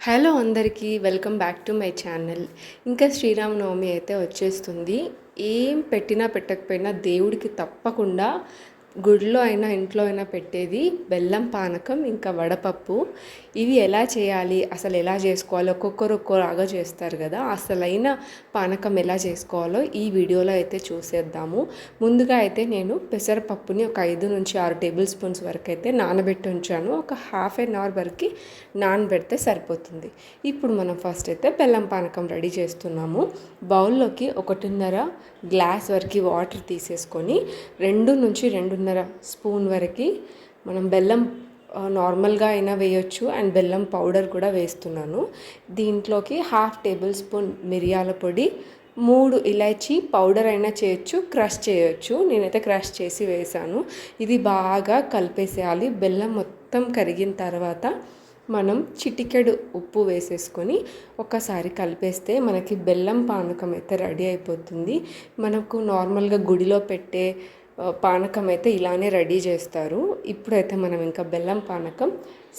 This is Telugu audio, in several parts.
హలో అందరికీ welcome back to my channel. ఇంకా శ్రీరామనవమి అయితే వచ్చేస్తుంది. ఏం పెట్టినా పెట్టకపోయినా దేవుడికి తప్పకుండా గుడిలో అయినా ఇంట్లో అయినా పెట్టేది బెల్లం పానకం ఇంకా వడపప్పు. ఇవి ఎలా చేయాలి, అసలు ఎలా చేసుకోవాలో ఒక్కొక్కరు ఒక్కోలాగా చేస్తారు కదా. అసలైన పానకం ఎలా చేసుకోవాలో ఈ వీడియోలో అయితే చూసేద్దాము. ముందుగా అయితే నేను పెసరపప్పుని ఒక 5 నుంచి 6 టేబుల్ స్పూన్స్ వరకు అయితే నానబెట్టి ఉంచాను. ఒక హాఫ్ అన్ అవర్ వరకు నానబెడితే సరిపోతుంది. ఇప్పుడు మనం ఫస్ట్ అయితే బెల్లం పానకం రెడీ చేస్తున్నాము. బౌల్లోకి 1.5 గ్లాస్ వరకు వాటర్ తీసేసుకొని 2 నుంచి 2.5 స్పూన్ వరకు మనం బెల్లం నార్మల్గా అయినా వేయొచ్చు అండ్ బెల్లం పౌడర్ కూడా వేస్తున్నాను. దీంట్లోకి హాఫ్ టేబుల్ స్పూన్ మిరియాల పొడి, 3 ఇలాచీ పౌడర్ అయినా చేయొచ్చు, క్రష్ చేయొచ్చు. నేనైతే క్రష్ చేసి వేసాను. ఇది బాగా కలిపేసేయాలి. బెల్లం మొత్తం కరిగిన తర్వాత మనం చిటికెడు ఉప్పు వేసేసుకొని ఒకసారి కలిపేస్తే మనకి బెల్లం పానకం అయితే రెడీ అయిపోతుంది. మనకు నార్మల్గా గుడిలో పెట్టే పానకం అయితే ఇలానే రెడీ చేస్తారు. ఇప్పుడైతే మనం ఇంకా బెల్లం పానకం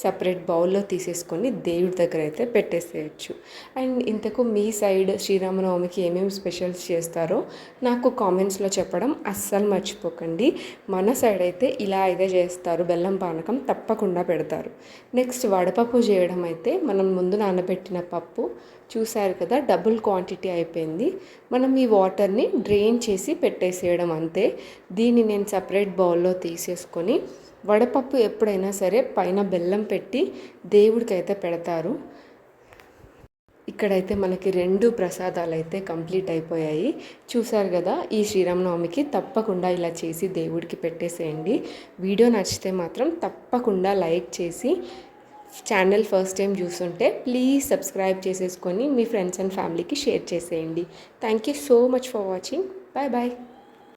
సపరేట్ బౌల్లో తీసేసుకొని దేవుడి దగ్గర అయితే పెట్టేసేయచ్చు. అండ్ ఇంతకు మీ సైడ్ శ్రీరామనవమికి ఏమేమి స్పెషల్స్ చేస్తారో నాకు కామెంట్స్లో చెప్పడం అస్సలు మర్చిపోకండి. మన సైడ్ అయితే ఇలా అయితే చేస్తారు, బెల్లం పానకం తప్పకుండా పెడతారు. నెక్స్ట్ వడపప్పు చేయడం అయితే మనం ముందు నానబెట్టిన పప్పు చూసారు కదా, డబుల్ క్వాంటిటీ అయిపోయింది. మనం ఈ వాటర్ని డ్రైన్ చేసి పెట్టేసేయడం అంతే. దీన్ని నేను సపరేట్ బౌల్లో తీసేసుకొని, వడపప్పు ఎప్పుడైనా సరే పైన బెల్లం పెట్టి దేవుడికి అయితే పెడతారు. ఇక్కడైతే మనకి 2 ప్రసాదాలు అయితే కంప్లీట్ అయిపోయాయి. చూసారు కదా, ఈ శ్రీరామనవమికి తప్పకుండా ఇలా చేసి దేవుడికి పెట్టేసేయండి. వీడియో నచ్చితే మాత్రం తప్పకుండా లైక్ చేసి, ఛానల్ ఫస్ట్ టైం చూస్తుంటే ప్లీజ్ సబ్స్క్రైబ్ చేసేసుకొని మీ ఫ్రెండ్స్ అండ్ ఫ్యామిలీకి షేర్ చేసేయండి. Thank you so much for watching. Bye bye.